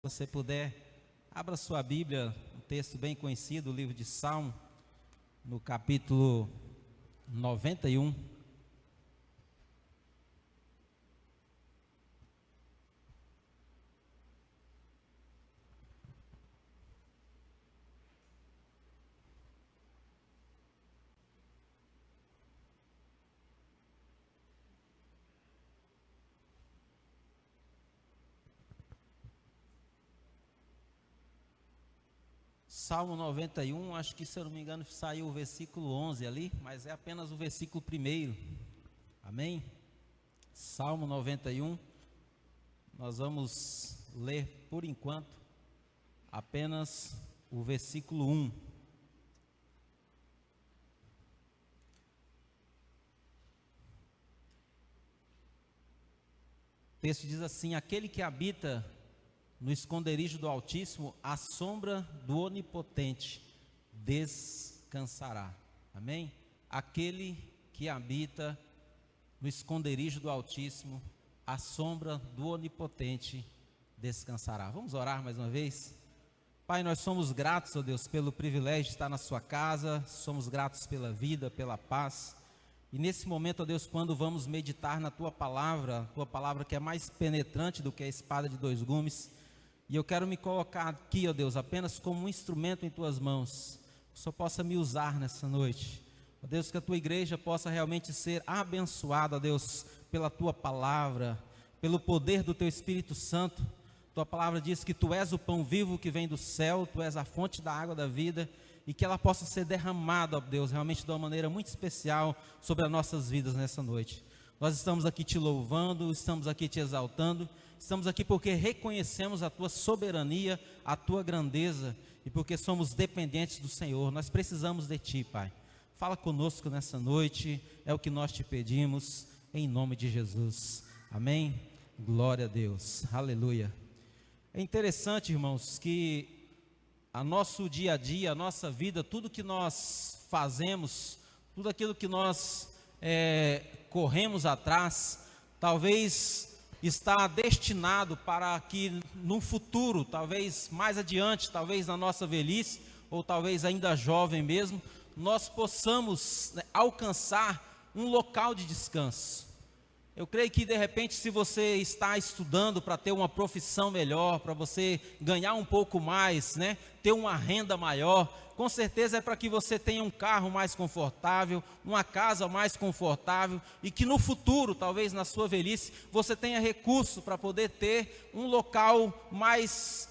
você puder, abra sua Bíblia, um texto bem conhecido, o livro de Salmo, no capítulo 91. Salmo 91, acho que, se eu não me engano, saiu o versículo 11 ali, mas é apenas o versículo 1. Amém? Salmo 91, nós vamos ler, por enquanto, apenas o versículo 1. O texto diz assim: aquele que habita no esconderijo do Altíssimo, à sombra do Onipotente descansará. Amém? Aquele que habita no esconderijo do Altíssimo, à sombra do Onipotente descansará. Vamos orar mais uma vez? Pai, nós somos gratos, ó Deus, pelo privilégio de estar na sua casa, somos gratos pela vida, pela paz. E nesse momento, ó Deus, quando vamos meditar na tua palavra que é mais penetrante do que a espada de dois gumes, e eu quero me colocar aqui, ó Deus, apenas como um instrumento em tuas mãos, que o Senhor possa me usar nessa noite. Ó Deus, que a tua igreja possa realmente ser abençoada, ó Deus, pela tua palavra, pelo poder do teu Espírito Santo. Tua palavra diz que tu és o pão vivo que vem do céu, tu és a fonte da água da vida, e que ela possa ser derramada, ó Deus, realmente de uma maneira muito especial sobre as nossas vidas nessa noite. Nós estamos aqui te louvando, estamos aqui te exaltando, estamos aqui porque reconhecemos a tua soberania, a tua grandeza, e porque somos dependentes do Senhor. Nós precisamos de ti, Pai. Fala conosco nessa noite, é o que nós te pedimos, em nome de Jesus. Amém? Glória a Deus, aleluia. É interessante, irmãos, que a nosso dia a dia, a nossa vida, tudo que nós fazemos, tudo aquilo que nós corremos atrás, talvez está destinado para que no futuro, talvez mais adiante, talvez na nossa velhice, ou talvez ainda jovem mesmo, nós possamos alcançar um local de descanso. Eu creio que de repente, se você está estudando para ter uma profissão melhor, para você ganhar um pouco mais, ter uma renda maior, com certeza é para que você tenha um carro mais confortável, uma casa mais confortável, e que no futuro, talvez na sua velhice, você tenha recurso para poder ter um local mais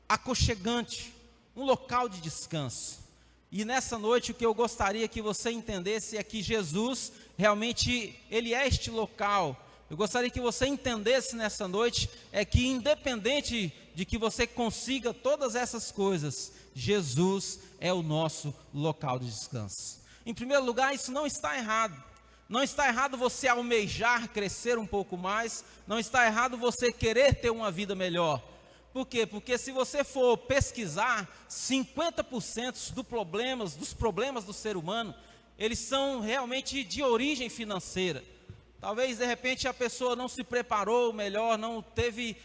aconchegante, um local de descanso. E nessa noite o que eu gostaria que você entendesse é que Jesus realmente, Ele é este local. Eu gostaria que você entendesse nessa noite, é que independente de que você consiga todas essas coisas, Jesus é o nosso local de descanso. Em primeiro lugar, isso não está errado. Não está errado você almejar crescer um pouco mais, não está errado você querer ter uma vida melhor. Por quê? Porque se você for pesquisar, 50% dos problemas do ser humano, eles são realmente de origem financeira. Talvez de repente a pessoa não se preparou melhor, não teve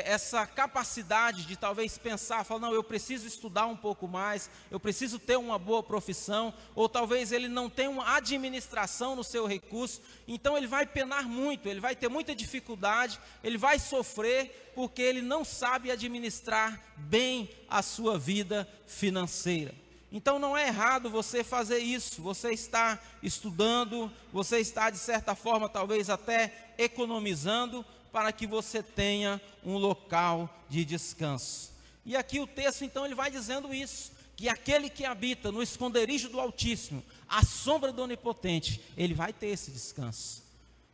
essa capacidade de talvez pensar, falar, não, eu preciso estudar um pouco mais, eu preciso ter uma boa profissão, ou talvez ele não tenha uma administração no seu recurso, então ele vai penar muito, ele vai ter muita dificuldade, ele vai sofrer, porque ele não sabe administrar bem a sua vida financeira. Então não é errado você fazer isso, você está estudando, você está de certa forma talvez até economizando para que você tenha um local de descanso. E aqui o texto então ele vai dizendo isso, que aquele que habita no esconderijo do Altíssimo, à sombra do Onipotente, ele vai ter esse descanso.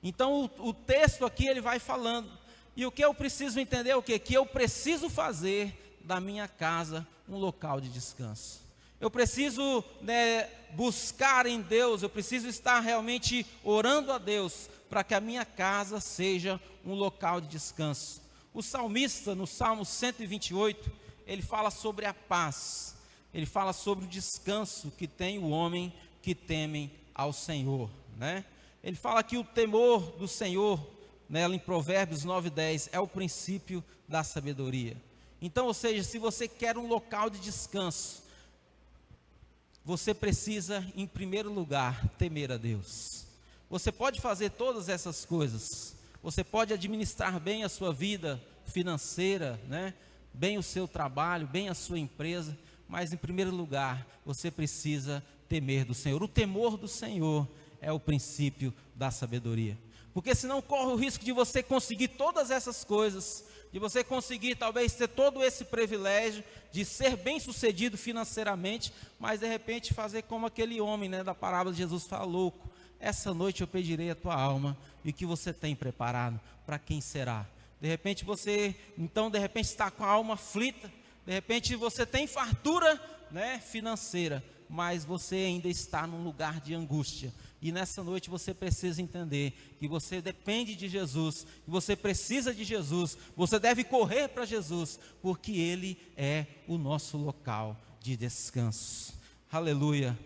Então o texto aqui ele vai falando, e o que eu preciso entender é o quê? Que eu preciso fazer da minha casa um local de descanso. Eu preciso buscar em Deus, eu preciso estar realmente orando a Deus, para que a minha casa seja um local de descanso. O salmista, no Salmo 128, ele fala sobre a paz, ele fala sobre o descanso que tem o homem que teme ao Senhor, Ele fala que o temor do Senhor, em Provérbios 9:10, é o princípio da sabedoria. Então, ou seja, se você quer um local de descanso, você precisa, em primeiro lugar, temer a Deus. Você pode fazer todas essas coisas, você pode administrar bem a sua vida financeira, né? Bem o seu trabalho, bem a sua empresa, mas em primeiro lugar, você precisa temer do Senhor. O temor do Senhor é o princípio da sabedoria, porque senão corre o risco de você conseguir todas essas coisas, de você conseguir talvez ter todo esse privilégio de ser bem sucedido financeiramente, mas de repente fazer como aquele homem, né, da parábola de Jesus fala: louco, essa noite eu pedirei a tua alma, e o que você tem preparado, para quem será? De repente você, então de repente está com a alma aflita, de repente você tem fartura, né, financeira, mas você ainda está num lugar de angústia. E nessa noite você precisa entender que você depende de Jesus, que você precisa de Jesus, você deve correr para Jesus, porque Ele é o nosso local de descanso. Aleluia.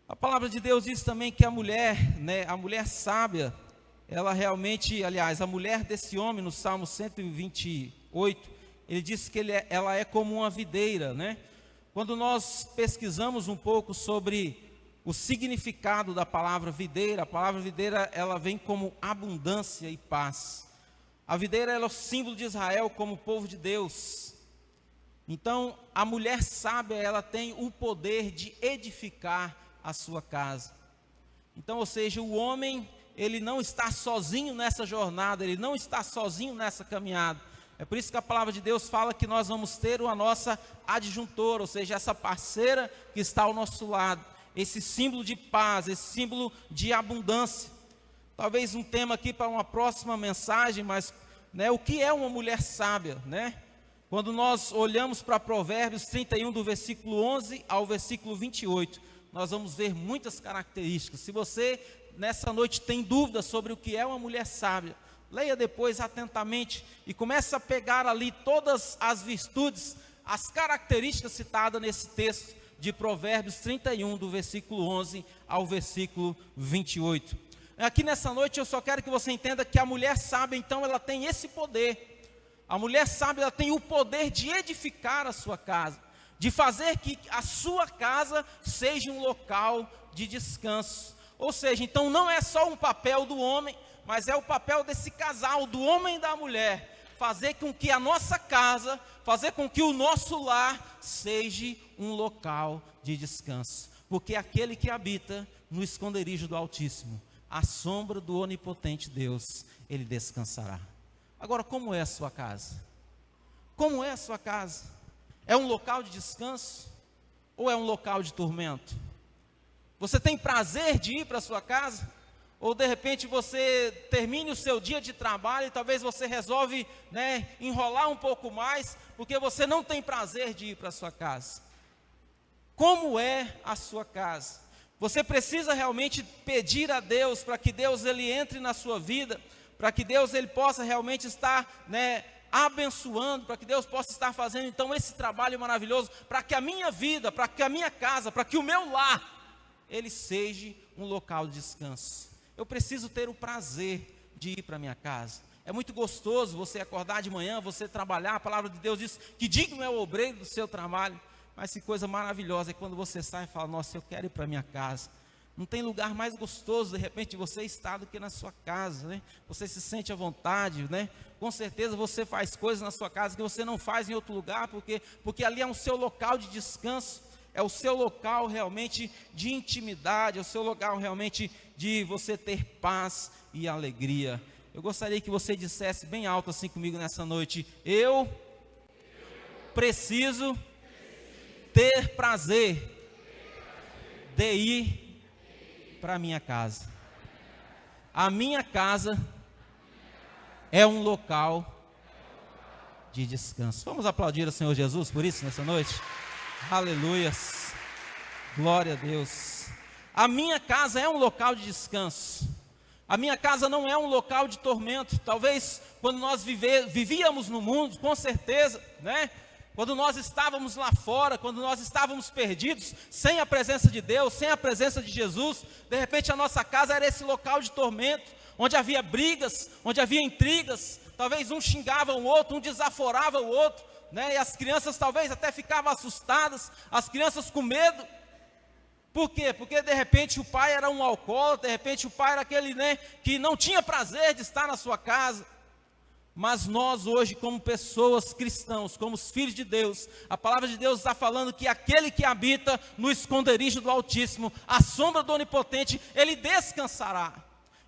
A palavra de Deus diz também que a mulher, né, a mulher sábia, ela realmente, aliás, a mulher desse homem, no Salmo 128, ele diz que ela é como uma videira, né? Quando nós pesquisamos um pouco sobre o significado da palavra videira, a palavra videira, ela vem como abundância e paz. A videira, ela é o símbolo de Israel como povo de Deus. Então, a mulher sábia, ela tem o poder de edificar a sua casa. Então, ou seja, o homem, ele não está sozinho nessa jornada, ele não está sozinho nessa caminhada. É por isso que a palavra de Deus fala que nós vamos ter a nossa adjuntora, ou seja, essa parceira que está ao nosso lado, esse símbolo de paz, esse símbolo de abundância. Talvez um tema aqui para uma próxima mensagem, mas, né, o que é uma mulher sábia, né? Quando nós olhamos para Provérbios 31, do versículo 11 ao versículo 28, nós vamos ver muitas características. Se você nessa noite tem dúvidas sobre o que é uma mulher sábia, leia depois atentamente e comece a pegar ali todas as virtudes, as características citadas nesse texto de Provérbios 31, do versículo 11 ao versículo 28. Aqui nessa noite eu só quero que você entenda que a mulher sábia, então, ela tem esse poder. A mulher sábia, ela tem o poder de edificar a sua casa, de fazer que a sua casa seja um local de descanso. Ou seja, então não é só um papel do homem, mas é o papel desse casal, do homem e da mulher, fazer com que a nossa casa, fazer com que o nosso lar seja um local de descanso. Porque aquele que habita no esconderijo do Altíssimo, à sombra do onipotente Deus, ele descansará. Agora, como é a sua casa? Como é a sua casa? É um local de descanso ou é um local de tormento? Você tem prazer de ir para a sua casa? Ou de repente você termine o seu dia de trabalho e talvez você resolve, né, enrolar um pouco mais, porque você não tem prazer de ir para a sua casa. Como é a sua casa? Você precisa realmente pedir a Deus para que Deus ele entre na sua vida, para que Deus ele possa realmente estar, né, abençoando, para que Deus possa estar fazendo então esse trabalho maravilhoso, para que a minha vida, para que a minha casa, para que o meu lar, ele seja um local de descanso. Eu preciso ter o prazer de ir para a minha casa. É muito gostoso você acordar de manhã, você trabalhar. A palavra de Deus diz que digno é o obreiro do seu trabalho. Mas que coisa maravilhosa é quando você sai e fala: nossa, eu quero ir para a minha casa. Não tem lugar mais gostoso de repente de você estar do que na sua casa, né? Você se sente à vontade, né? Com certeza você faz coisas na sua casa que você não faz em outro lugar, porque ali é o seu local de descanso. É o seu local realmente de intimidade, é o seu local realmente de você ter paz e alegria. Eu gostaria que você dissesse bem alto assim comigo nessa noite: eu preciso ter prazer de ir para a minha casa. A minha casa é um local de descanso. Vamos aplaudir ao Senhor Jesus por isso nessa noite? Aleluias, glória a Deus. A minha casa é um local de descanso. A minha casa não é um local de tormento. Talvez quando nós vivíamos no mundo, com certeza, né? Quando nós estávamos lá fora, quando nós estávamos perdidos, sem a presença de Deus, sem a presença de Jesus, de repente a nossa casa era esse local de tormento, onde havia brigas, onde havia intrigas, talvez um xingava o outro, um desaforava o outro, né? E as crianças talvez até ficavam assustadas, as crianças com medo. Por quê? Porque de repente o pai era um alcoólatra, de repente o pai era aquele, né, que não tinha prazer de estar na sua casa. Mas nós hoje, como pessoas cristãos, como os filhos de Deus, a palavra de Deus está falando que aquele que habita no esconderijo do Altíssimo, à sombra do Onipotente, ele descansará.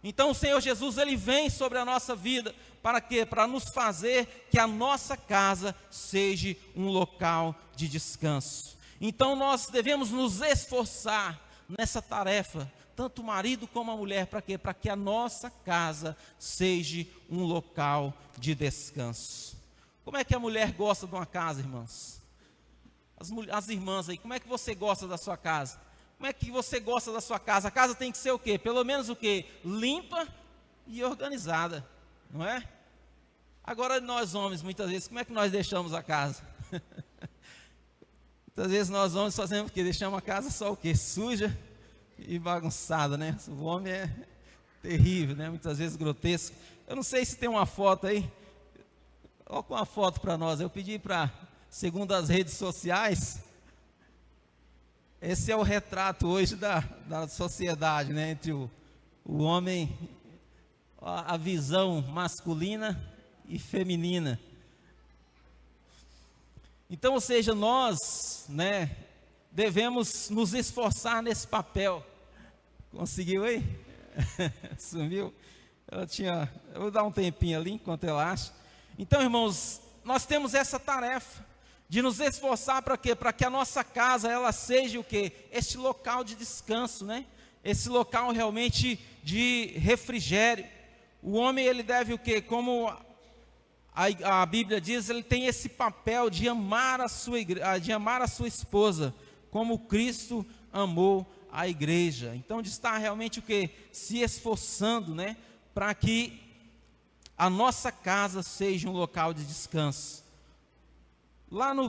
Então o Senhor Jesus, ele vem sobre a nossa vida, para quê? Para nos fazer que a nossa casa seja um local de descanso. Então nós devemos nos esforçar nessa tarefa, tanto o marido como a mulher, para quê? Para que a nossa casa seja um local de descanso. Como é que a mulher gosta de uma casa, irmãos? As irmãs aí, como é que você gosta da sua casa? Como é que você gosta da sua casa? A casa tem que ser o quê? Pelo menos o quê? Limpa e organizada, não é? Agora nós homens, muitas vezes, como é que nós deixamos a casa? Muitas vezes nós homens fazemos o quê? Deixamos a casa só o quê? Suja e bagunçada, né? O homem é terrível, né? Muitas vezes grotesco. Eu não sei se tem uma foto aí. Coloca uma foto para nós. Eu pedi para, segundo as redes sociais, esse é o retrato hoje da sociedade, né? Entre o homem, a visão masculina e feminina. Então, ou seja, nós, né, devemos nos esforçar nesse papel. Conseguiu aí? Sumiu? Eu vou dar um tempinho ali, enquanto ela acha. Então, irmãos, nós temos essa tarefa de nos esforçar para quê? Para que a nossa casa, ela seja o quê? Este local de descanso, né? Esse local realmente de refrigério. O homem, ele deve o quê? Como a Bíblia diz, ele tem esse papel de amar a sua esposa, como Cristo amou a igreja. Então, de estar realmente o quê? Se esforçando, né? Para que a nossa casa seja um local de descanso. Lá no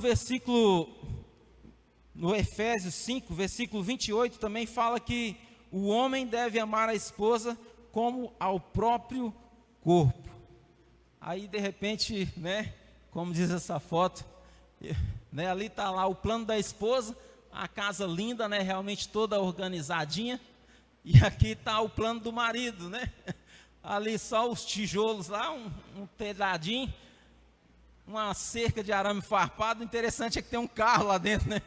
Efésios 5, versículo 28, também fala que o homem deve amar a esposa como ao próprio corpo. Aí, de repente, né, como diz essa foto, né, ali está lá o plano da esposa, a casa linda, né, realmente toda organizadinha, e aqui está o plano do marido, né, ali só os tijolos lá, um telhadinho, uma cerca de arame farpado. O interessante é que tem um carro lá dentro, né,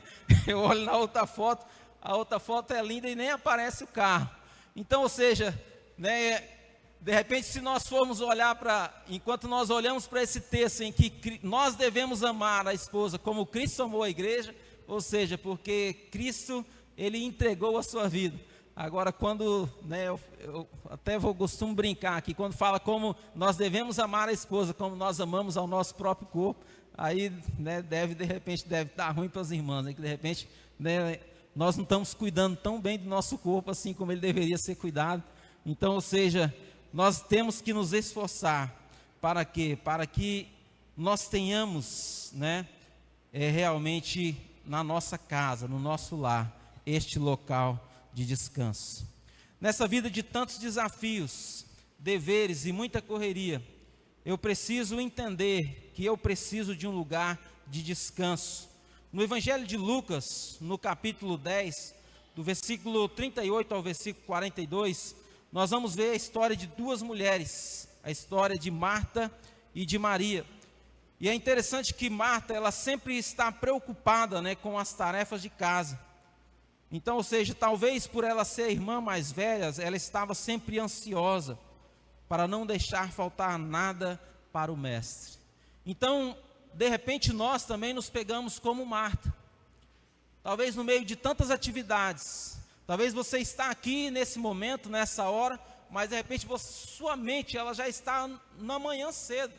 eu olho na outra foto, a outra foto é linda e nem aparece o carro. Então, ou seja, né, de repente, se nós formos olhar enquanto nós olhamos para esse texto em que nós devemos amar a esposa como Cristo amou a igreja, ou seja, porque Cristo, ele entregou a sua vida. Agora, quando, né, eu até costumo brincar aqui, quando fala como nós devemos amar a esposa, como nós amamos ao nosso próprio corpo, aí, né, de repente, deve dar ruim para as irmãs, né, que de repente, né, nós não estamos cuidando tão bem do nosso corpo, assim como ele deveria ser cuidado. Então, ou seja, nós temos que nos esforçar, para quê? Para que nós tenhamos, né, realmente na nossa casa, no nosso lar, este local de descanso. Nessa vida de tantos desafios, deveres e muita correria, eu preciso entender que eu preciso de um lugar de descanso. No Evangelho de Lucas, no capítulo 10, do versículo 38 ao versículo 42, nós vamos ver a história de duas mulheres, a história de Marta e de Maria. E é interessante que Marta, ela sempre está preocupada, né, com as tarefas de casa. Então, ou seja, talvez por ela ser a irmã mais velha, ela estava sempre ansiosa para não deixar faltar nada para o mestre. Então, de repente, nós também nos pegamos como Marta. Talvez no meio de tantas atividades, talvez você está aqui nesse momento, nessa hora, mas de repente sua mente ela já está na manhã cedo.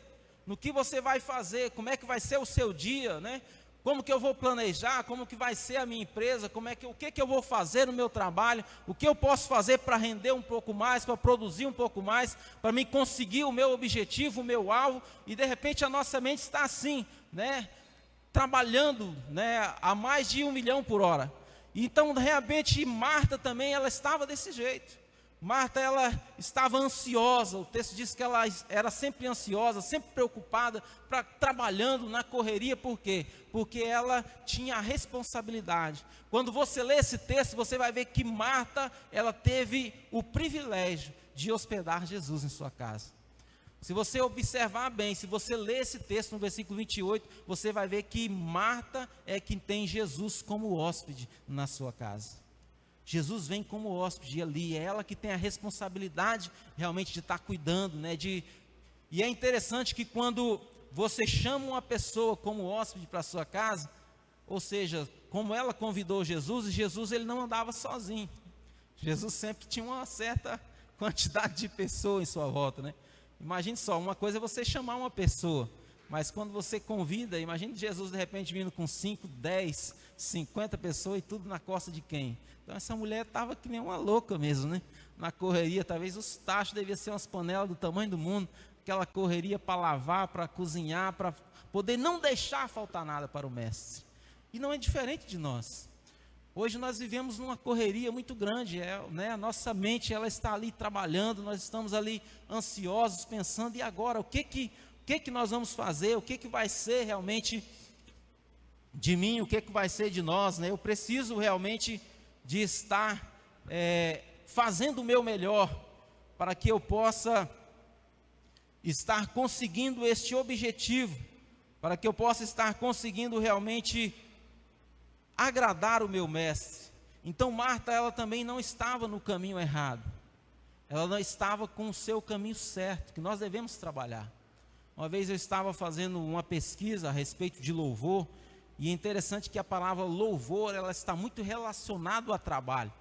No que você vai fazer, como é que vai ser o seu dia, né? Como que eu vou planejar, como que vai ser a minha empresa, o que eu vou fazer no meu trabalho, o que eu posso fazer para render um pouco mais, para produzir um pouco mais, para me conseguir o meu objetivo, o meu alvo, e de repente a nossa mente está assim, né? Trabalhando, né, a mais de 1 milhão por hora. Então, realmente, Marta também, ela estava desse jeito. Marta, ela estava ansiosa, o texto diz que ela era sempre ansiosa, sempre preocupada, trabalhando na correria, por quê? Porque ela tinha a responsabilidade. Quando você lê esse texto, você vai ver que Marta, ela teve o privilégio de hospedar Jesus em sua casa. Se você observar bem, se você ler esse texto no versículo 28, você vai ver que Marta é quem tem Jesus como hóspede na sua casa. Jesus vem como hóspede ali, é ela que tem a responsabilidade realmente de estar cuidando, né? E é interessante que quando você chama uma pessoa como hóspede para a sua casa, ou seja, como ela convidou Jesus, e Jesus ele não andava sozinho. Jesus sempre tinha uma certa quantidade de pessoas em sua volta, né? Imagine só, uma coisa é você chamar uma pessoa, mas quando você convida, imagine Jesus de repente vindo com 5, 10, 50 pessoas e tudo na costa de quem? Então essa mulher estava que nem uma louca mesmo, né? Na correria, talvez os tachos deviam ser umas panelas do tamanho do mundo, aquela correria para lavar, para cozinhar, para poder não deixar faltar nada para o mestre. E não é diferente de nós. Hoje nós vivemos numa correria muito grande, né? A nossa mente ela está ali trabalhando, nós estamos ali ansiosos, pensando, e agora, o que nós vamos fazer, o que vai ser realmente de mim, o que vai ser de nós, né? Eu preciso realmente de estar fazendo o meu melhor, para que eu possa estar conseguindo este objetivo, para que eu possa estar conseguindo realmente agradar o meu mestre. Então Marta, ela também não estava no caminho errado, ela não estava com o seu caminho certo, que nós devemos trabalhar. Uma vez eu estava fazendo uma pesquisa a respeito de louvor, e é interessante que a palavra louvor, ela está muito relacionada ao trabalho.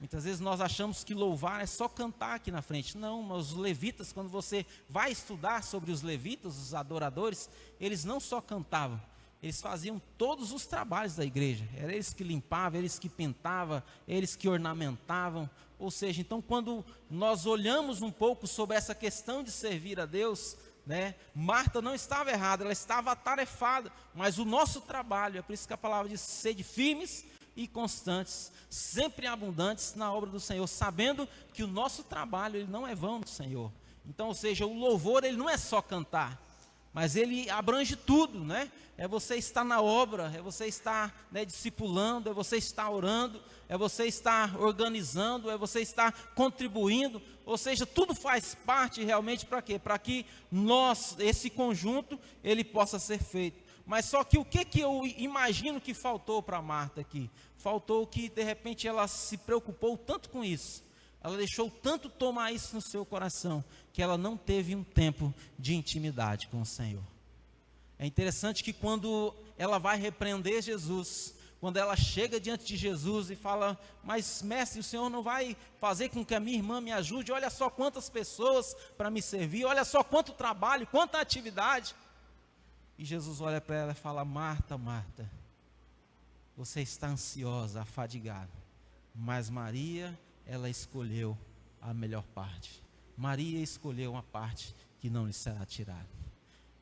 Muitas vezes nós achamos que louvar é só cantar aqui na frente. Não, mas os levitas, quando você vai estudar sobre os levitas, os adoradores, eles não só cantavam, eles faziam todos os trabalhos da igreja. Era eles que limpavam, eles que pintavam, eles que ornamentavam. Ou seja, então quando nós olhamos um pouco sobre essa questão de servir a Deus, né, Marta não estava errada, ela estava atarefada, mas o nosso trabalho, é por isso que a palavra diz, sede firmes e constantes, sempre abundantes na obra do Senhor, sabendo que o nosso trabalho ele não é vão do Senhor. Então, ou seja, o louvor ele não é só cantar, mas ele abrange tudo, né? É você estar na obra, é você estar, né, discipulando, é você estar orando, é você estar organizando, é você estar contribuindo, ou seja, tudo faz parte realmente para quê? Para que esse conjunto, ele possa ser feito. Mas só que o que eu imagino que faltou para Marta aqui? Faltou que de repente ela se preocupou tanto com isso, ela deixou tanto tomar isso no seu coração, que ela não teve um tempo de intimidade com o Senhor. É interessante que quando ela vai repreender Jesus, quando ela chega diante de Jesus e fala, mas mestre, o Senhor não vai fazer com que a minha irmã me ajude? Olha só quantas pessoas para me servir, olha só quanto trabalho, quanta atividade. E Jesus olha para ela e fala, Marta, Marta, você está ansiosa, afadigada, mas Maria, ela escolheu a melhor parte. Maria escolheu uma parte que não lhe será tirada.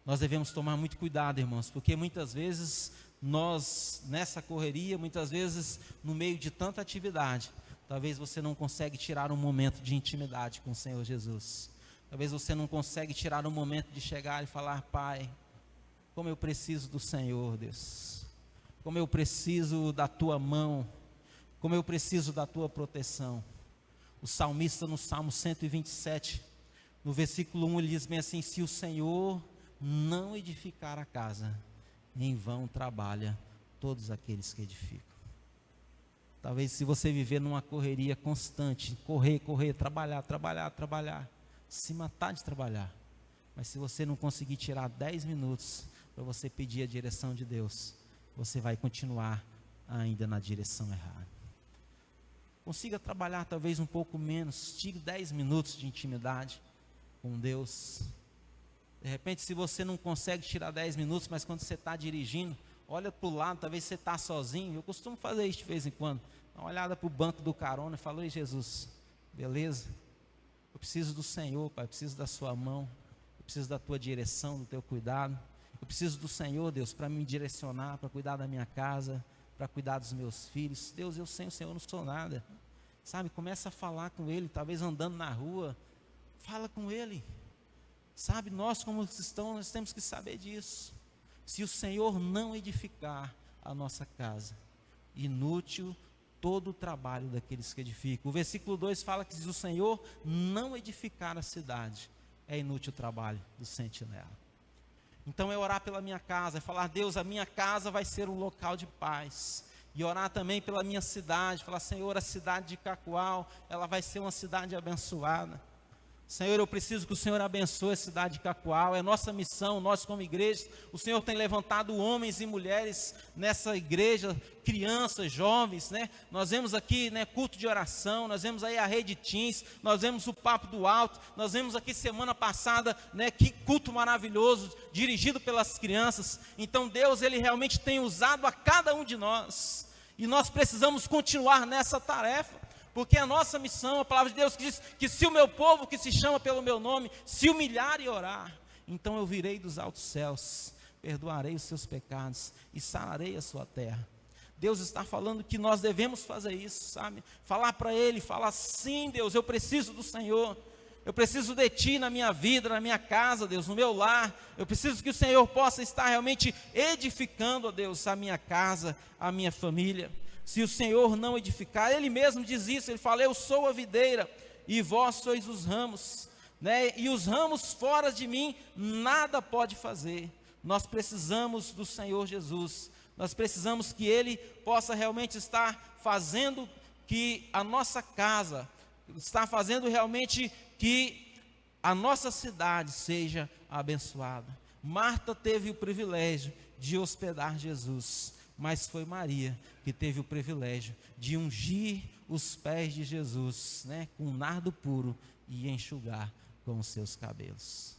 Nós devemos tomar muito cuidado, irmãos, porque muitas vezes nós, nessa correria, muitas vezes no meio de tanta atividade, talvez você não consegue tirar um momento de intimidade com o Senhor Jesus. Talvez você não consegue tirar um momento de chegar e falar, Pai, como eu preciso do Senhor, Deus. Como eu preciso da Tua mão, como eu preciso da Tua proteção. O salmista no Salmo 127, no versículo 1, ele diz bem assim, se o Senhor não edificar a casa, em vão trabalha todos aqueles que edificam. Talvez se você viver numa correria constante, correr, trabalhar, se matar de trabalhar, mas se você não conseguir tirar 10 minutos para você pedir a direção de Deus, você vai continuar ainda na direção errada. Consiga trabalhar talvez um pouco menos, tire 10 minutos de intimidade com Deus. De repente, se você não consegue tirar 10 minutos, mas quando você está dirigindo, olha para o lado, talvez você está sozinho. Eu costumo fazer isso de vez em quando. Dá uma olhada para o banco do carona e falo, ei Jesus, beleza? Eu preciso do Senhor, Pai, eu preciso da sua mão, eu preciso da tua direção, do teu cuidado. Eu preciso do Senhor, Deus, para me direcionar, para cuidar da minha casa, para cuidar dos meus filhos. Deus, eu sem o Senhor não sou nada. sabe, começa a falar com Ele, talvez andando na rua, fala com Ele, sabe, nós como cristãos, nós temos que saber disso. Se o Senhor não edificar a nossa casa, inútil todo o trabalho daqueles que edificam. O versículo 2 fala que se o Senhor não edificar a cidade, é inútil o trabalho do sentinela. Então é orar pela minha casa, é falar: Deus, a minha casa vai ser um local de paz. E orar também pela minha cidade, falar: Senhor, a cidade de Cacoal, ela vai ser uma cidade abençoada. Senhor, eu preciso que o Senhor abençoe a cidade de Cacoal, é nossa missão, nós como igreja. O Senhor tem levantado homens e mulheres nessa igreja, crianças, jovens, né? Nós vemos aqui, né, culto de oração, nós vemos aí a Rede Teens, nós vemos o Papo do Alto, nós vemos aqui semana passada, né, que culto maravilhoso, dirigido pelas crianças. Então Deus, Ele realmente tem usado a cada um de nós, e nós precisamos continuar nessa tarefa. Porque a nossa missão, a palavra de Deus diz que se o meu povo que se chama pelo meu nome, se humilhar e orar, então eu virei dos altos céus, perdoarei os seus pecados e sararei a sua terra. Deus está falando que nós devemos fazer isso, sabe? Falar para Ele, falar: sim, Deus, eu preciso do Senhor. Eu preciso de Ti na minha vida, na minha casa, Deus, no meu lar. Eu preciso que o Senhor possa estar realmente edificando, ó Deus, a minha casa, a minha família. Se o Senhor não edificar, Ele mesmo diz isso, Ele fala: eu sou a videira e vós sois os ramos, né? E os ramos fora de mim nada pode fazer. Nós precisamos do Senhor Jesus, nós precisamos que Ele possa realmente estar fazendo que a nossa casa, está fazendo realmente que a nossa cidade seja abençoada. Marta teve o privilégio de hospedar Jesus, mas foi Maria que teve o privilégio de ungir os pés de Jesus, né, com nardo puro e enxugar com os seus cabelos.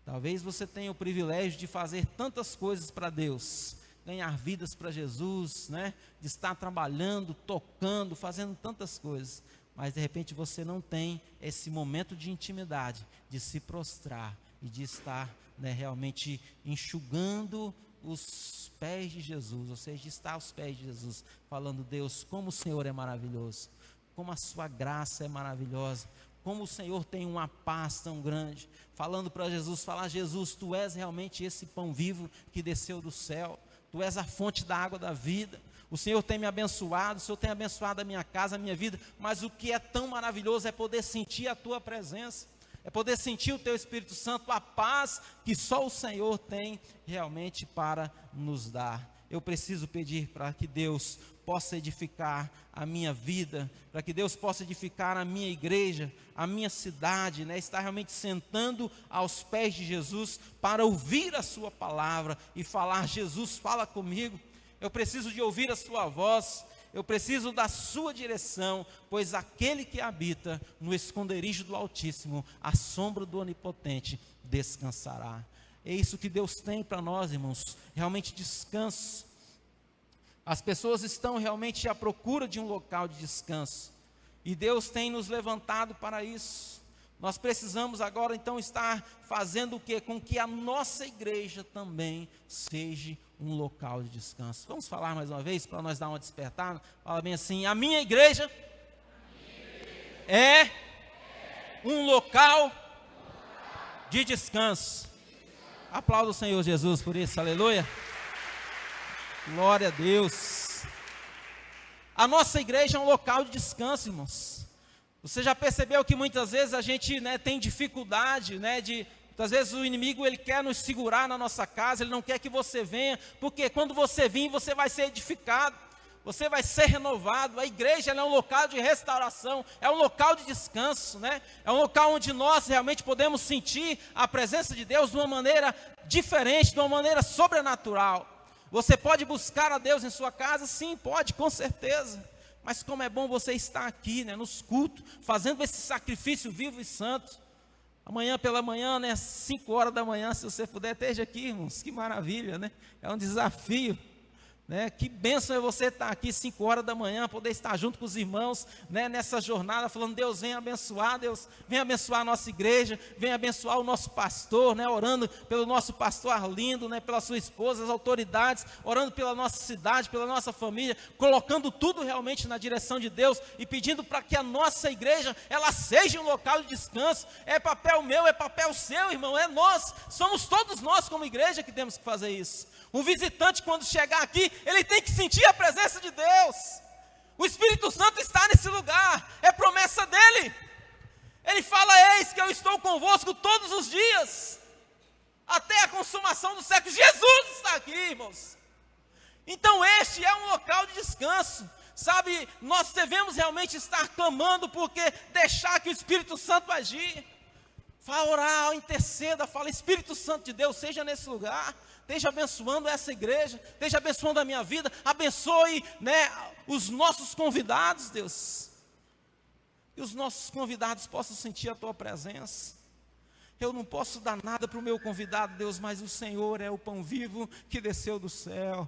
Talvez você tenha o privilégio de fazer tantas coisas para Deus, ganhar vidas para Jesus, né, de estar trabalhando, tocando, fazendo tantas coisas, mas de repente você não tem esse momento de intimidade, de se prostrar e de estar, né, realmente enxugando os pés de Jesus, ou seja, de estar aos pés de Jesus, falando: Deus, como o Senhor é maravilhoso, como a sua graça é maravilhosa, como o Senhor tem uma paz tão grande, falando para Jesus, falar: Jesus, Tu és realmente esse pão vivo que desceu do céu, Tu és a fonte da água da vida, o Senhor tem me abençoado, o Senhor tem abençoado a minha casa, a minha vida, mas o que é tão maravilhoso é poder sentir a Tua presença, é poder sentir o Teu Espírito Santo, a paz que só o Senhor tem realmente para nos dar. Eu preciso pedir para que Deus possa edificar a minha vida, para que Deus possa edificar a minha igreja, a minha cidade, né? Estar realmente sentando aos pés de Jesus para ouvir a sua palavra e falar: Jesus, fala comigo. Eu preciso de ouvir a sua voz, eu preciso da sua direção, pois aquele que habita no esconderijo do Altíssimo, à sombra do Onipotente, descansará. É isso que Deus tem para nós, irmãos, realmente descanso. As pessoas estão realmente à procura de um local de descanso, e Deus tem nos levantado para isso. Nós precisamos agora então estar fazendo o quê? Com que a nossa igreja também seja um local de descanso. Vamos falar mais uma vez para nós dar uma despertada? Fala bem assim: a minha igreja é um local de descanso. Aplauda o Senhor Jesus por isso, aleluia. Glória a Deus. A nossa igreja é um local de descanso, irmãos. Você já percebeu que muitas vezes a gente, né, tem dificuldade, né, muitas vezes o inimigo ele quer nos segurar na nossa casa, ele não quer que você venha, porque quando você vir, você vai ser edificado, você vai ser renovado. A igreja ela é um local de restauração, é um local de descanso, né? É um local onde nós realmente podemos sentir a presença de Deus de uma maneira diferente, de uma maneira sobrenatural. Você pode buscar a Deus em sua casa? Sim, pode, com certeza. Mas como é bom você estar aqui, né, nos cultos, fazendo esse sacrifício vivo e santo. Amanhã pela manhã, né, 5 horas da manhã, se você puder, esteja aqui, irmãos. Que maravilha, né? É um desafio. né? Que bênção é você estar aqui 5 horas da manhã, poder estar junto com os irmãos, né? Nessa jornada, falando, Deus vem abençoar, Deus vem abençoar a nossa igreja, vem abençoar o nosso pastor, né? Orando pelo nosso pastor Arlindo, né? Pela sua esposa, as autoridades, orando pela nossa cidade, pela nossa família, colocando tudo realmente na direção de Deus e pedindo para que a nossa igreja, ela seja um local de descanso. É papel meu, é papel seu, irmão, é nós, somos todos nós como igreja que temos que fazer isso. Um visitante, quando chegar aqui, ele tem que sentir a presença de Deus. O Espírito Santo está nesse lugar, é promessa dele. Ele fala, eis que eu estou convosco todos os dias, até a consumação do século. Jesus está aqui, irmãos. Então este é um local de descanso. Sabe, nós devemos realmente estar clamando, porque deixar que o Espírito Santo agir. Fala, orar, interceda, fala, Espírito Santo de Deus, seja nesse lugar. Esteja abençoando essa igreja, esteja abençoando a minha vida, abençoe, né, os nossos convidados, Deus. Que os nossos convidados possam sentir a Tua presença. Eu não posso dar nada para o meu convidado, Deus, mas o Senhor é o pão vivo que desceu do céu.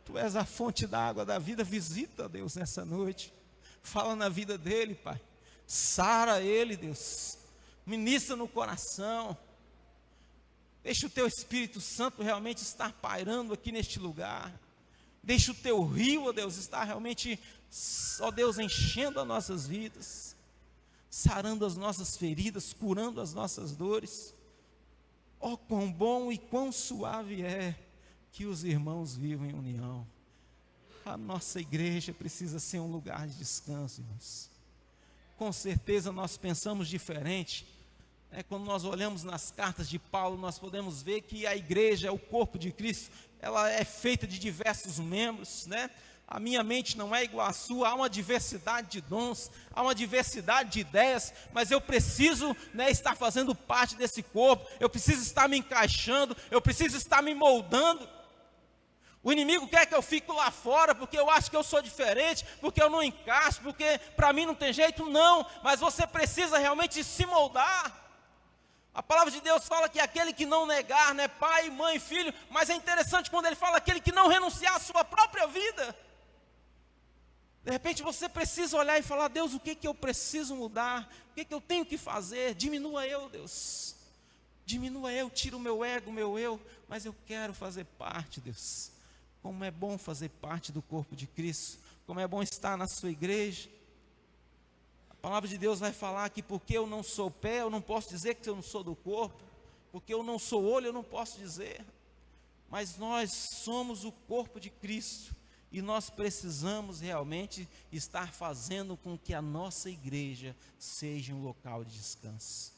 Tu és a fonte da água da vida. Visita, Deus, nessa noite. Fala na vida dele, Pai. Sara ele, Deus. Ministra no coração. Deixa o Teu Espírito Santo realmente estar pairando aqui neste lugar. Deixa o Teu rio, ó Deus, estar realmente, ó Deus, enchendo as nossas vidas, sarando as nossas feridas, curando as nossas dores. Ó, quão bom e quão suave é que os irmãos vivam em união. A nossa igreja precisa ser um lugar de descanso, irmãos. Com certeza nós pensamos diferente. Quando nós olhamos nas cartas de Paulo, nós podemos ver que a igreja, o corpo de Cristo, ela é feita de diversos membros, né? A minha mente não é igual à sua, há uma diversidade de dons, há uma diversidade de ideias, mas eu preciso, né, estar fazendo parte desse corpo, eu preciso estar me encaixando, eu preciso estar me moldando. O inimigo quer que eu fique lá fora, porque eu acho que eu sou diferente, porque eu não encaixo, porque para mim não tem jeito, não, mas você precisa realmente se moldar. A palavra de Deus fala que aquele que não negar, né, pai, mãe, filho, mas é interessante quando ele fala aquele que não renunciar à sua própria vida. De repente você precisa olhar e falar, Deus, o que que eu preciso mudar? O que que eu tenho que fazer? Diminua eu, Deus. Diminua eu, tira o meu ego, o meu eu, mas eu quero fazer parte, Deus. Como é bom fazer parte do corpo de Cristo, como é bom estar na sua igreja. A palavra de Deus vai falar que porque eu não sou pé, eu não posso dizer que eu não sou do corpo, porque eu não sou olho, eu não posso dizer, mas nós somos o corpo de Cristo, e nós precisamos realmente estar fazendo com que a nossa igreja seja um local de descanso.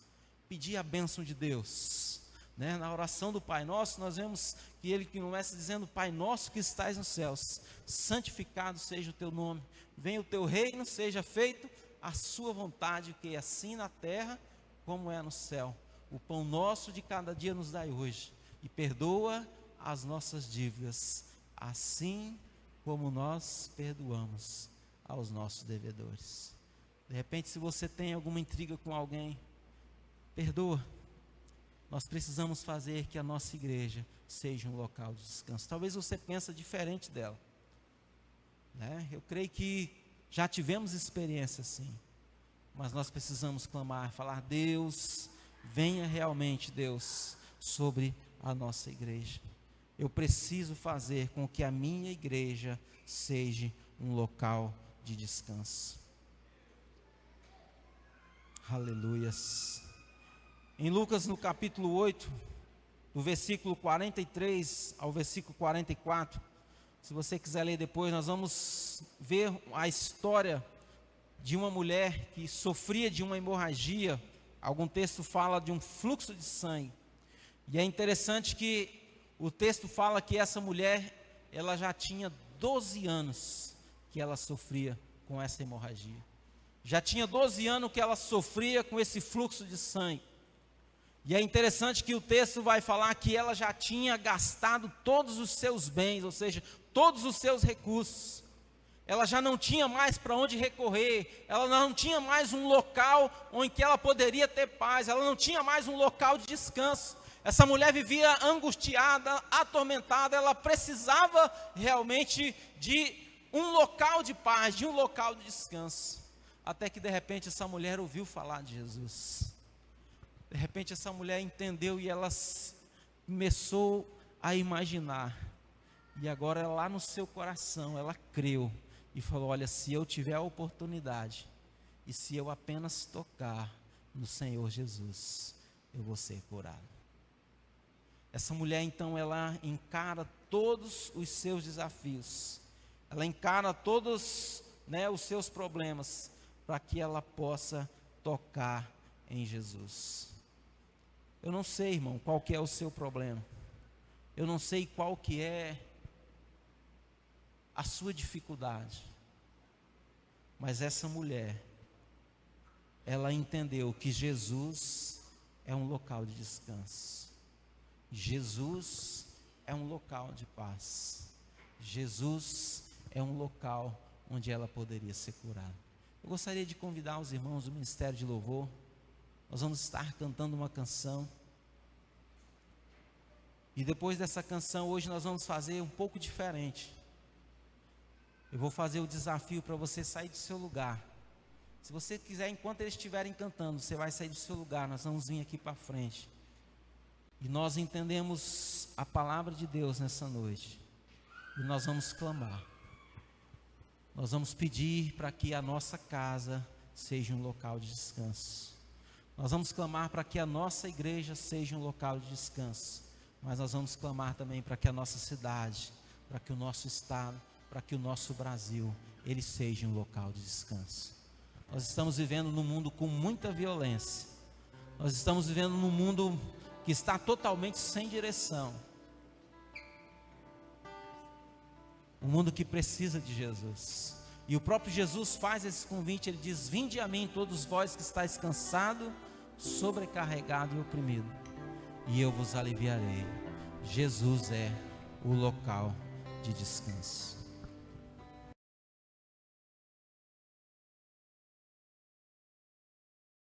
Pedir a bênção de Deus, né? Na oração do Pai Nosso, nós vemos que ele que começa dizendo, Pai Nosso que estais nos céus, santificado seja o Teu nome, venha o Teu reino, seja feito a sua vontade, que é assim na terra, como é no céu. O pão nosso de cada dia nos dai hoje, e perdoa as nossas dívidas, assim como nós perdoamos aos nossos devedores. De repente, se você tem alguma intriga com alguém, perdoa. Nós precisamos fazer que a nossa igreja seja um local de descanso. Talvez você pense diferente dela, né? Eu creio que já tivemos experiência assim, mas nós precisamos clamar, falar, Deus, venha realmente, Deus, sobre a nossa igreja. Eu preciso fazer com que a minha igreja seja um local de descanso. Aleluias. Em Lucas, no capítulo 8, do versículo 43 ao versículo 44, se você quiser ler depois, nós vamos ver a história de uma mulher que sofria de uma hemorragia. Algum texto fala de um fluxo de sangue. E é interessante que o texto fala que essa mulher, ela já tinha 12 anos que ela sofria com essa hemorragia. Já tinha 12 anos que ela sofria com esse fluxo de sangue. E é interessante que o texto vai falar que ela já tinha gastado todos os seus bens, ou seja, todos os seus recursos. Ela já não tinha mais para onde recorrer, ela não tinha mais um local onde ela poderia ter paz, ela não tinha mais um local de descanso. Essa mulher vivia angustiada, atormentada, ela precisava realmente de um local de paz, de um local de descanso. Até que de repente essa mulher ouviu falar de Jesus. De repente essa mulher entendeu e ela começou a imaginar. E agora lá no seu coração ela creu e falou: olha, se eu tiver a oportunidade e se eu apenas tocar no Senhor Jesus, eu vou ser curado. Essa mulher então ela encara todos os seus desafios. Ela encara todos, os seus problemas para que ela possa tocar em Jesus. Eu não sei, irmão, qual que é o seu problema. Eu não sei qual que é a sua dificuldade. Mas essa mulher, ela entendeu que Jesus é um local de descanso. Jesus é um local de paz. Jesus é um local onde ela poderia ser curada. Eu gostaria de convidar os irmãos do Ministério de Louvor. Nós vamos estar cantando uma canção. E depois dessa canção, hoje nós vamos fazer um pouco diferente. Eu vou fazer o desafio para você sair do seu lugar. Se você quiser, enquanto eles estiverem cantando, você vai sair do seu lugar. Nós vamos vir aqui para frente. E nós entendemos a palavra de Deus nessa noite. E nós vamos clamar. Nós vamos pedir para que a nossa casa seja um local de descanso. Nós vamos clamar para que a nossa igreja seja um local de descanso. Mas nós vamos clamar também para que a nossa cidade, para que o nosso estado, para que o nosso Brasil, ele seja um local de descanso. Nós estamos vivendo num mundo com muita violência. Nós estamos vivendo num mundo que está totalmente sem direção. Um mundo que precisa de Jesus. E o próprio Jesus faz esse convite, ele diz: vinde a mim todos vós que estáis cansados, sobrecarregado e oprimido, e eu vos aliviarei. Jesus é o local de descanso.